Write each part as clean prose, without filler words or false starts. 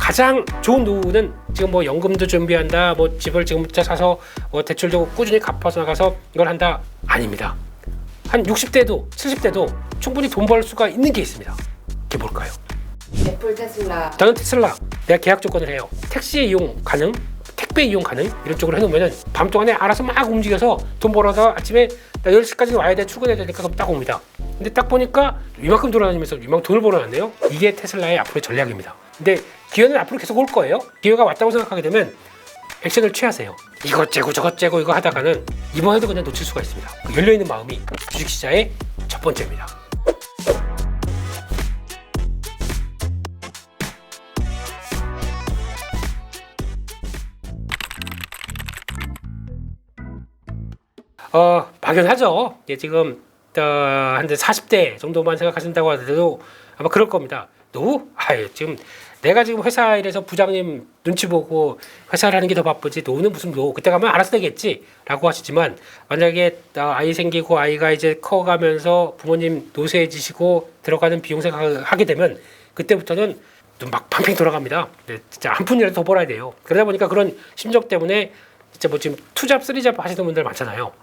가장 좋은 노후는 지금 뭐 연금도 준비한다, 뭐 집을 지금부터 사서 뭐 대출도 꾸준히 갚아서 나가서 이걸 한다, 아닙니다. 한 60대도 70대도 충분히 돈 벌 수가 있는 게 있습니다. 그게 뭘까요? 애플, 테슬라. 저는 테슬라. 내가 계약 조건을 해요. 택시 이용 가능, 택배 이용 가능, 이런 쪽으로 해놓으면 밤 동안에 알아서 막 움직여서 돈 벌어서 아침에 나 10시까지 와야 돼, 출근해야 되니까 그럼 딱 옵니다. 근데 딱 보니까 이만큼 돌아다니면서 이만큼 돈을 벌어놨네요. 이게 테슬라의 앞으로의 전략입니다. 근데 기회는 앞으로 계속 올 거예요. 기회가 왔다고 생각하게 되면 액션을 취하세요. 이것 째고 저것 째고 이거 하다가는 이번에도 그냥 놓칠 수가 있습니다. 그 열려있는 마음이 주식시장의 첫 번째입니다. 막연하죠. 예, 지금 한 40대 정도만 생각하신다고 하더라도 아마 그럴 겁니다. 노후? 지금 내가 지금 회사 일에서 부장님 눈치 보고 회사를 하는 게 더 바쁘지 노후는 무슨 노후, 그때 가면 알아서 되겠지 라고 하시지만, 만약에 아이 생기고 아이가 이제 커가면서 부모님 노쇠해지시고 들어가는 비용 생각하게 되면 그때부터는 막 팡팡 돌아갑니다. 진짜 한 푼이라도 더 벌어야 돼요. 그러다 보니까 그런 심정 때문에 진짜 뭐 지금 투잡, 쓰리잡 하시는 분들 많잖아요.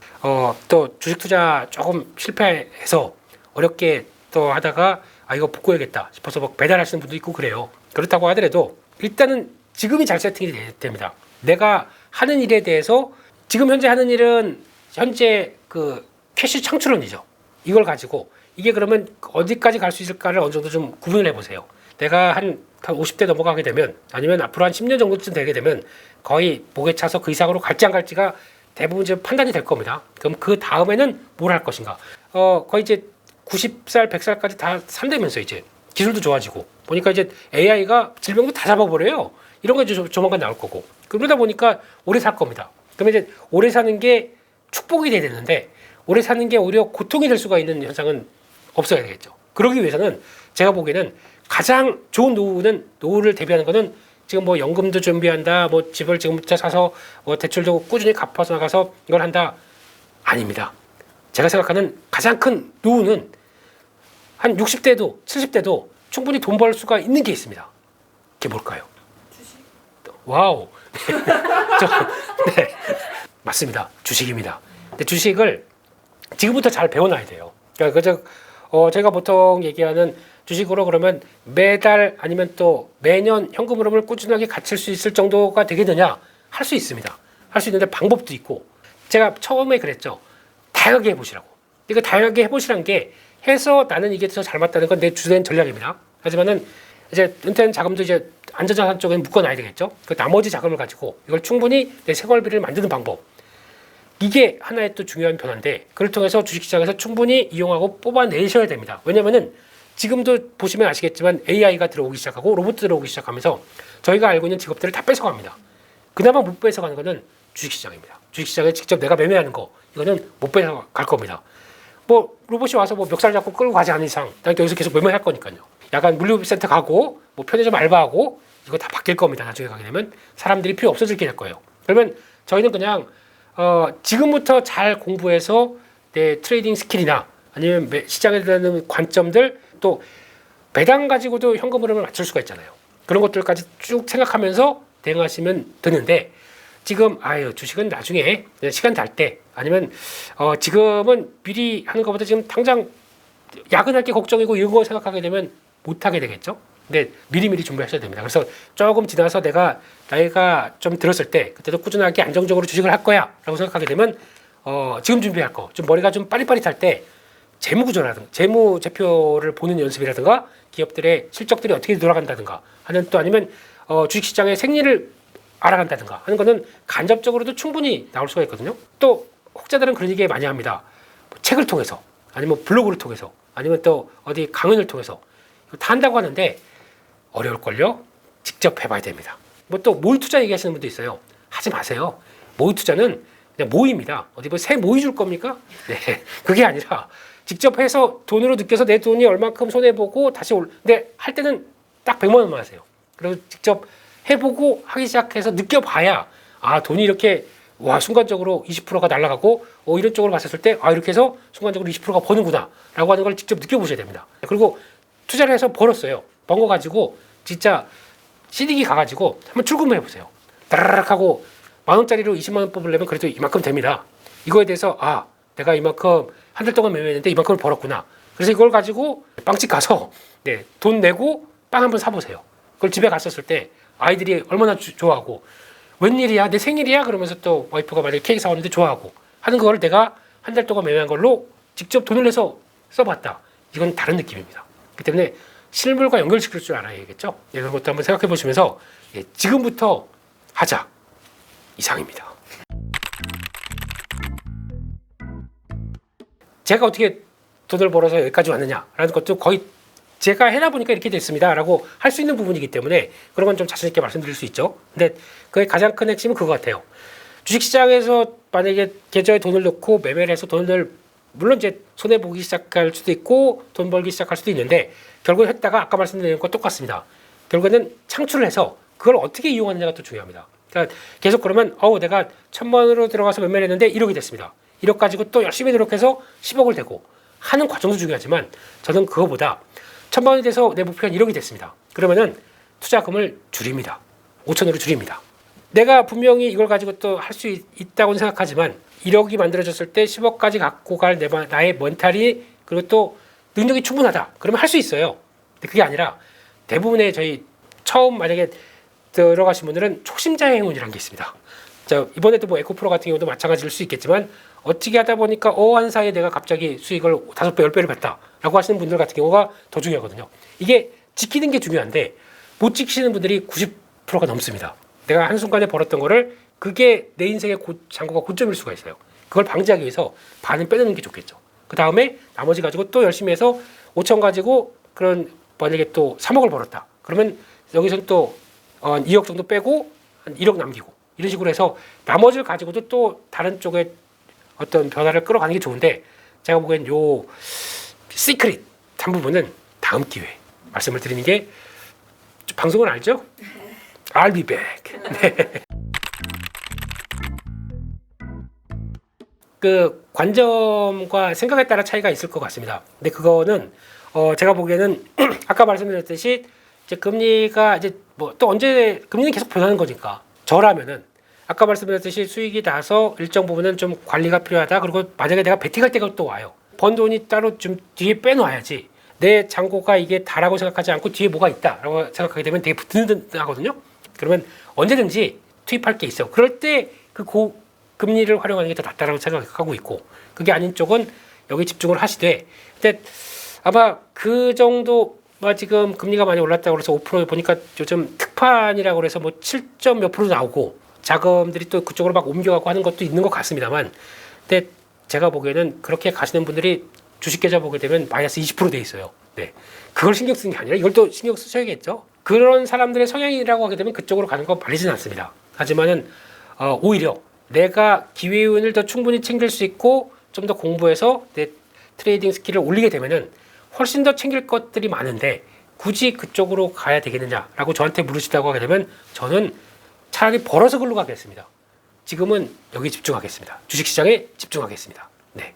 또 주식 투자 조금 실패해서 어렵게 또 하다가 이거 복구해야겠다 싶어서 막 배달하시는 분도 있고 그래요. 그렇다고 하더라도 일단은 지금이 잘 세팅이 됩니다. 내가 하는 일에 대해서 지금 현재 하는 일은 현재 그 캐시 창출원이죠. 이걸 가지고 이게 그러면 어디까지 갈 수 있을까를 어느 정도 좀 구분을 해보세요. 내가 한 50대 넘어가게 되면, 아니면 앞으로 한 10년 정도쯤 되게 되면 거의 목에 차서 그 이상으로 갈지 안 갈지가 대부분 이제 판단이 될 겁니다. 그럼 그 다음에는 뭘 할 것인가? 거의 이제 90살, 100살까지 다 산다면서 이제 기술도 좋아지고 보니까 이제 AI가 질병도 다 잡아버려요. 이런 거 이제 조만간 나올 거고, 그러다 보니까 오래 살 겁니다. 그러면 이제 오래 사는 게 축복이 돼야 되는데 오래 사는 게 오히려 고통이 될 수가 있는 현상은 없어야 되겠죠. 그러기 위해서는 제가 보기에는 가장 좋은 노후를 대비하는 거는 지금 뭐 연금도 준비한다, 뭐 집을 지금부터 사서 뭐 대출도 꾸준히 갚아서 나가서 이걸 한다, 아닙니다. 제가 생각하는 가장 큰 노후는 한 60대도 70대도 충분히 돈 벌 수가 있는 게 있습니다. 그게 뭘까요? 주식. 와우. 네, 맞습니다. 주식입니다. 근데 주식을 지금부터 잘 배워놔야 돼요. 그러니까 제가 보통 얘기하는 주식으로 그러면 매달 아니면 또 매년 현금 흐름을 꾸준하게 갖출 수 있을 정도가 되겠느냐? 할 수 있습니다. 할 수 있는데 방법도 있고, 제가 처음에 그랬죠. 다양하게 해보시라고. 이거 다양하게 해보시란 게 해서 나는 이게 더 잘 맞다는 건 내 주된 전략입니다. 하지만은 이제 은퇴한 자금도 이제 안전자산 쪽에 묶어놔야 되겠죠. 그 나머지 자금을 가지고 이걸 충분히 내 생활비를 만드는 방법. 이게 하나의 또 중요한 변화인데, 그걸 통해서 주식시장에서 충분히 이용하고 뽑아내셔야 됩니다. 왜냐면은 지금도 보시면 아시겠지만 AI가 들어오기 시작하고 로봇 들어오기 시작하면서 저희가 알고 있는 직업들을 다 뺏어갑니다. 그나마 못 뺏어가는 거는 주식시장입니다. 주식시장에 직접 내가 매매하는 거, 이거는 못 뺏어갈 겁니다. 뭐 로봇이 와서 뭐 멱살 잡고 끌고 가지 않는 이상 난 여기서 계속 매매할 거니까요. 약간 물류센터 가고 뭐 편의점 알바하고 이거 다 바뀔 겁니다. 나중에 가게 되면 사람들이 필요 없어지게 될 거예요. 그러면 저희는 그냥 지금부터 잘 공부해서 내 트레이딩 스킬이나 아니면 시장에 대한 관점들, 또 배당 가지고도 현금 흐름을 맞출 수가 있잖아요. 그런 것들까지 쭉 생각하면서 대응하시면 되는데, 지금 주식은 나중에 시간 날 때, 아니면 지금은 미리 하는 것보다 지금 당장 야근할 게 걱정이고 이런 거 생각하게 되면 못 하게 되겠죠. 근데 미리미리 준비하셔야 됩니다. 그래서 조금 지나서 내가 나이가 좀 들었을 때 그때도 꾸준하게 안정적으로 주식을 할 거야 라고 생각하게 되면 지금 준비할 거, 좀 머리가 좀 빠릿빠릿할 때 재무구조라든가 재무제표를 보는 연습이라든가 기업들의 실적들이 어떻게 돌아간다든가 하는, 또 아니면 주식시장의 생리를 알아간다든가 하는 거는 간접적으로도 충분히 나올 수가 있거든요. 또 혹자들은 그런 얘기 많이 합니다. 뭐 책을 통해서, 아니면 블로그를 통해서, 아니면 또 어디 강연을 통해서 다 한다고 하는데 어려울걸요. 직접 해봐야 됩니다. 뭐 또 모의 투자 얘기하시는 분도 있어요. 하지 마세요. 모의 투자는 그냥 모의입니다. 어디 뭐 새 모의 줄 겁니까? 네, 그게 아니라 직접 해서 돈으로 느껴서 내 돈이 얼만큼 손해보고 다시 근데 할 때는 딱 100만 원만 하세요. 그리고 직접 해보고 하기 시작해서 느껴봐야 돈이 이렇게 순간적으로 20%가 날아가고 이런 쪽으로 봤을 때 이렇게 해서 순간적으로 20%가 버는구나 라고 하는 걸 직접 느껴보셔야 됩니다. 그리고 투자를 해서 벌었어요. 번 거 가지고 진짜 CD기 가가지고 한번 출금해 보세요. 따라락 하고 10,000원짜리로 20만 원 뽑으려면 그래도 이만큼 됩니다. 이거에 대해서 내가 이만큼 한 달 동안 매매했는데 이만큼을 벌었구나. 그래서 이걸 가지고 빵집 가서 돈 내고 빵 한번 사보세요. 그걸 집에 갔었을 때 아이들이 얼마나 좋아하고 웬일이야 내 생일이야 그러면서 또 와이프가 만약에 케이크 사왔는데 좋아하고 하는 거를 내가 한 달 동안 매매한 걸로 직접 돈을 내서 써봤다. 이건 다른 느낌입니다. 그렇기 때문에 실물과 연결시킬 줄 알아야겠죠. 이런 것도 한번 생각해 보시면서 지금부터 하자 이상입니다. 제가 어떻게 돈을 벌어서 여기까지 왔느냐라는 것도 거의 제가 해다 보니까 이렇게 됐습니다라고 할 수 있는 부분이기 때문에 그런 건 좀 자신 있게 말씀드릴 수 있죠. 근데 그의 가장 큰 핵심은 그거 같아요. 주식시장에서 만약에 계좌에 돈을 넣고 매매를 해서 돈을 물론 이제 손해 보기 시작할 수도 있고 돈 벌기 시작할 수도 있는데 결국 했다가 아까 말씀드린 것과 똑같습니다. 결국에는 창출을 해서 그걸 어떻게 이용하느냐가 또 중요합니다. 그러니까 계속 그러면 내가 1,000만 원으로 들어가서 매매를 했는데 1억이 됐습니다. 1억 가지고 또 열심히 노력해서 10억을 되고 하는 과정도 중요하지만 저는 그거보다 1,000만 원이 돼서 내 목표는 1억이 됐습니다. 그러면은 투자금을 줄입니다. 5천으로 줄입니다. 내가 분명히 이걸 가지고 또 할 수 있다고 생각하지만 1억이 만들어졌을 때 10억까지 갖고 갈 나의 멘탈이 그리고 또 능력이 충분하다. 그러면 할 수 있어요. 근데 그게 아니라 대부분의 저희 처음 만약에 들어가신 분들은 초심자의 행운이라는 게 있습니다. 자, 이번에도 뭐 에코프로 같은 경우도 마찬가지일 수 있겠지만 어떻게 하다 보니까 한 사이에 내가 갑자기 수익을 5배, 10배를 봤다라고 하시는 분들 같은 경우가 더 중요하거든요. 이게 지키는 게 중요한데 못 지키시는 분들이 90%가 넘습니다. 내가 한순간에 벌었던 거를 그게 내 인생의 장고가 고점일 수가 있어요. 그걸 방지하기 위해서 반은 빼놓는 게 좋겠죠. 그 다음에 나머지 가지고 또 열심히 해서 5천 가지고 그런 만약에 또 3억을 벌었다. 그러면 여기서 또 2억 정도 빼고 한 1억 남기고 이런 식으로 해서 나머지를 가지고도 또 다른 쪽에 어떤 변화를 끌어가는 게 좋은데 제가 보기엔 요 시크릿 한 부분은 다음 기회에 말씀을 드리는 게 방송은 알죠? I'll be back. 네. 그 관점과 생각에 따라 차이가 있을 것 같습니다. 근데 그거는 제가 보기에는 아까 말씀드렸듯이 이제 금리가 이제 뭐 또 언제 금리는 계속 변하는 거니까 저라면은 아까 말씀드렸듯이 수익이 나서 일정 부분은 좀 관리가 필요하다. 그리고 만약에 내가 베팅할 때가 또 와요. 번 돈이 따로 좀 뒤에 빼놔야지. 내 잔고가 이게 다라고 생각하지 않고 뒤에 뭐가 있다라고 생각하게 되면 되게 든든하거든요. 그러면 언제든지 투입할 게 있어요. 그럴 때 그 금리를 활용하는 게 더 낫다라고 생각하고 있고 그게 아닌 쪽은 여기 집중을 하시되 근데 아마 그 정도 지금 금리가 많이 올랐다고 그래서 5% 보니까 요즘 특판이라고 그래서 뭐 7점 몇 프로 나오고 자금들이 또 그쪽으로 막 옮겨가고 하는 것도 있는 것 같습니다만 근데 제가 보기에는 그렇게 가시는 분들이 주식 계좌 보게 되면 마이너스 20%돼 있어요. 네. 그걸 신경 쓰는 게 아니라 이걸 또 신경 쓰셔야겠죠. 그런 사람들의 성향이라고 하게 되면 그쪽으로 가는 거 말리진 않습니다. 하지만은 오히려 내가 기회운을 더 충분히 챙길 수 있고 좀 더 공부해서 내 트레이딩 스킬을 올리게 되면은 훨씬 더 챙길 것들이 많은데 굳이 그쪽으로 가야 되겠느냐라고 저한테 물으시다고 하게 되면 저는 차라리 벌어서 글로 가겠습니다. 지금은 여기 집중하겠습니다. 주식시장에 집중하겠습니다. 네.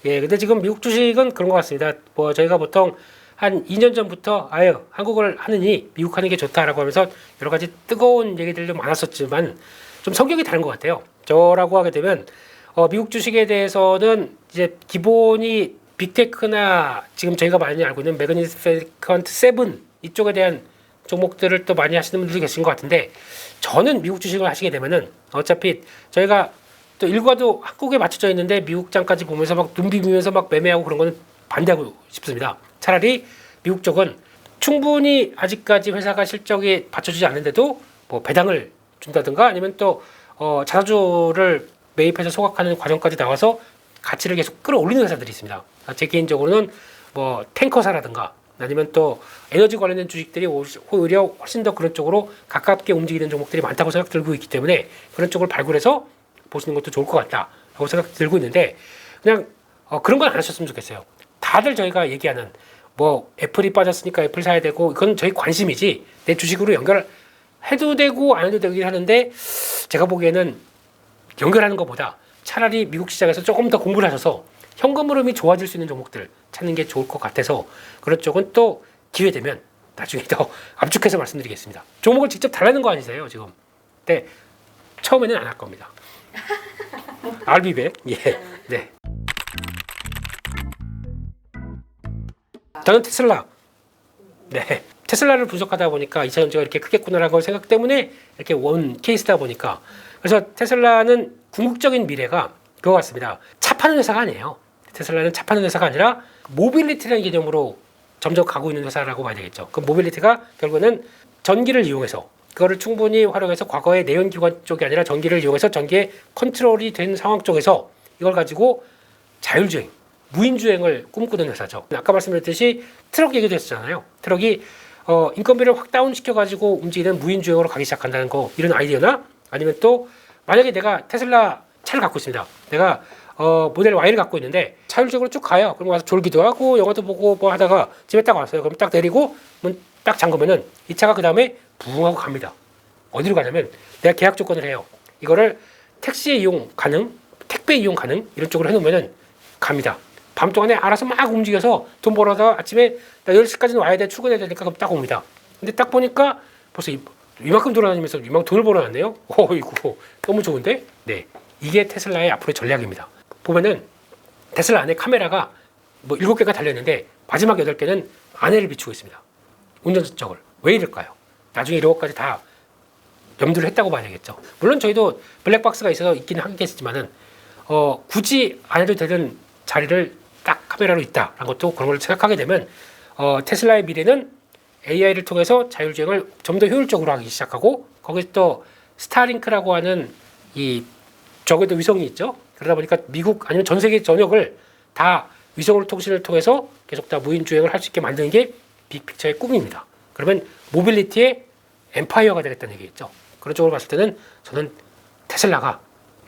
예, 근데 지금 미국 주식은 그런 것 같습니다. 뭐 저희가 보통 한 2년 전부터 한국을 하느니 미국 하는 게 좋다라고 하면서 여러 가지 뜨거운 얘기들도 많았었지만 좀 성격이 다른 것 같아요. 저라고 하게 되면 미국 주식에 대해서는 이제 기본이 빅테크나 지금 저희가 많이 알고 있는 매그니피컨트 7 이쪽에 대한 종목들을 또 많이 하시는 분들이 계신 것 같은데 저는 미국 주식을 하시게 되면은 어차피 저희가 또 일과도 한국에 맞춰져 있는데 미국장까지 보면서 막 눈 비비면서 막 매매하고 그런 거는 반대하고 싶습니다. 차라리 미국 쪽은 충분히 아직까지 회사가 실적이 받쳐주지 않는데도 뭐 배당을 준다든가 아니면 또 자사주를 매입해서 소각하는 과정까지 나와서 가치를 계속 끌어올리는 회사들이 있습니다. 제 개인적으로는 뭐 탱커사라든가 아니면 또 에너지 관련된 주식들이 오히려 훨씬 더 그런 쪽으로 가깝게 움직이는 종목들이 많다고 생각 들고 있기 때문에 그런 쪽을 발굴해서 보시는 것도 좋을 것 같다라고 생각 들고 있는데 그냥 그런 건 안 하셨으면 좋겠어요. 다들 저희가 얘기하는 뭐 애플이 빠졌으니까 애플 사야 되고 이건 저희 관심이지 내 주식으로 연결해도 되고 안 해도 되긴 하는데 제가 보기에는 연결하는 것보다 차라리 미국 시장에서 조금 더 공부를 하셔서 현금 흐름이 좋아질 수 있는 종목들 찾는 게 좋을 것 같아서 그런 쪽은 또 기회 되면 나중에 더 압축해서 말씀드리겠습니다. 종목을 직접 달라는 거 아니세요 지금? 네, 처음에는 안 할 겁니다. 알비백. 예. 네. 저는 테슬라. 네. 테슬라를 분석하다 보니까 2차 전지가 이렇게 크겠구나라는 걸 생각 때문에 이렇게 원 케이스다 보니까 그래서 테슬라는 궁극적인 미래가 그거 같습니다. 차 파는 회사가 아니에요. 테슬라는 차 파는 회사가 아니라 모빌리티라는 개념으로 점점 가고 있는 회사라고 봐야 되겠죠. 그 모빌리티가 결국은 전기를 이용해서 그거를 충분히 활용해서 과거의 내연기관 쪽이 아니라 전기를 이용해서 전기의 컨트롤이 된 상황 쪽에서 이걸 가지고 자율주행, 무인주행을 꿈꾸는 회사죠. 아까 말씀드렸듯이 트럭 얘기도 했었잖아요. 트럭이 인건비를 확 다운시켜가지고 움직이는 무인주행으로 가기 시작한다는 거 이런 아이디어나 아니면 또 만약에 내가 테슬라 차를 갖고 있습니다. 내가 모델 Y를 갖고 있는데 자율주행으로 쭉 가요. 그럼 와서 졸기도 하고 영화도 보고 뭐 하다가 집에 딱 왔어요. 그럼 딱 내리고 문 딱 잠그면은 이 차가 그 다음에 부웅하고 갑니다. 어디로 가냐면 내가 계약 조건을 해요. 이거를 택시 이용 가능, 택배 이용 가능 이런 쪽으로 해놓으면은 갑니다. 밤 동안에 알아서 막 움직여서 돈 벌어서 아침에 나 10시까지는 와야 돼 출근해야 되니까 그럼 딱 옵니다. 근데 딱 보니까 벌써 이만큼 돌아다니면서 이만큼 돈을 벌어놨네요. 어이구 너무 좋은데? 네, 이게 테슬라의 앞으로의 전략입니다. 보면은 테슬라 안에 카메라가 뭐 7개가 달려있는데 마지막 8개는 안에를 비추고 있습니다. 운전석을. 왜 이럴까요? 나중에 이런 것까지 다 염두를 했다고 봐야 되겠죠. 물론 저희도 블랙박스가 있어서 있기는 하겠지만은 굳이 안 해도 되는 자리를 딱 카메라로 있다라는 것도 그런 걸 생각하게 되면 테슬라의 미래는 AI를 통해서 자율주행을 좀 더 효율적으로 하기 시작하고 거기서 또 스타링크라고 하는 이 적어도 위성이 있죠. 그러다 보니까 미국 아니면 전 세계 전역을 다 위성으로 통신을 통해서 계속 다 무인주행을 할 수 있게 만드는 게 빅픽처의 꿈입니다. 그러면 모빌리티의 엠파이어가 되겠다는 얘기겠죠. 그런 쪽으로 봤을 때는 저는 테슬라가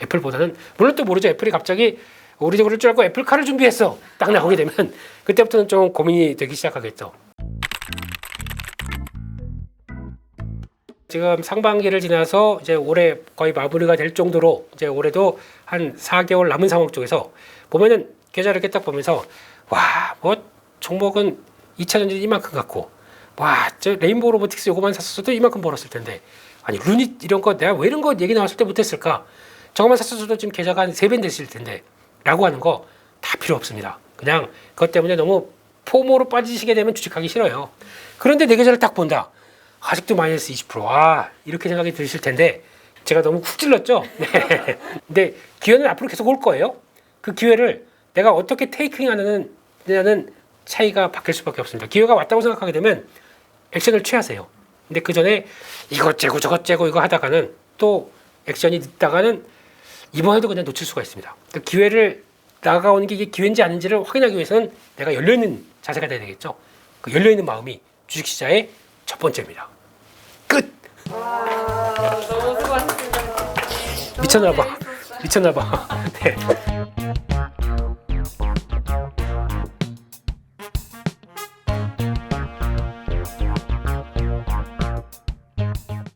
애플보다는 물론 또 모르죠. 애플이 갑자기 우리 집을 줄 알고 애플카를 준비했어. 딱 나오게 되면 그때부터는 좀 고민이 되기 시작하겠죠. 지금 상반기를 지나서 이제 올해 거의 마무리가 될 정도로 이제 올해도 한 4개월 남은 상황 쪽에서 보면은 계좌를 이렇게 딱 보면서 와, 뭐 종목은 2차 전지 이만큼 갖고 와, 저 레인보우 로보틱스 요거만 샀어도 이만큼 벌었을 텐데 아니 루닛 이런 거 내가 왜 이런 거 얘기 나왔을 때 못했을까? 저거만 샀어도 지금 계좌가 한 3배 됐을 텐데 라고 하는 거 다 필요 없습니다. 그냥 그것 때문에 너무 포모로 빠지시게 되면 주식하기 싫어요. 그런데 내 계좌를 딱 본다. 아직도 마이너스 20%. 와, 이렇게 생각이 드실 텐데 제가 너무 쿡 찔렀죠? 네. 근데 기회는 앞으로 계속 올 거예요. 그 기회를 내가 어떻게 테이킹하느냐는 차이가 바뀔 수밖에 없습니다. 기회가 왔다고 생각하게 되면 액션을 취하세요. 근데 그 전에 이것 째고 저것 째고 이거 하다가는 또 액션이 늦다가는 이번에도 그냥 놓칠 수가 있습니다. 그 기회를 나가오는 게 이게 기회인지 아닌지를 확인하기 위해서는 내가 열려있는 자세가 돼야 되겠죠. 그 열려있는 마음이 주식시장의 첫 번째입니다. 끝! 와, 너무 수고하셨습니다. 미쳤나봐. 미쳤나봐. 네.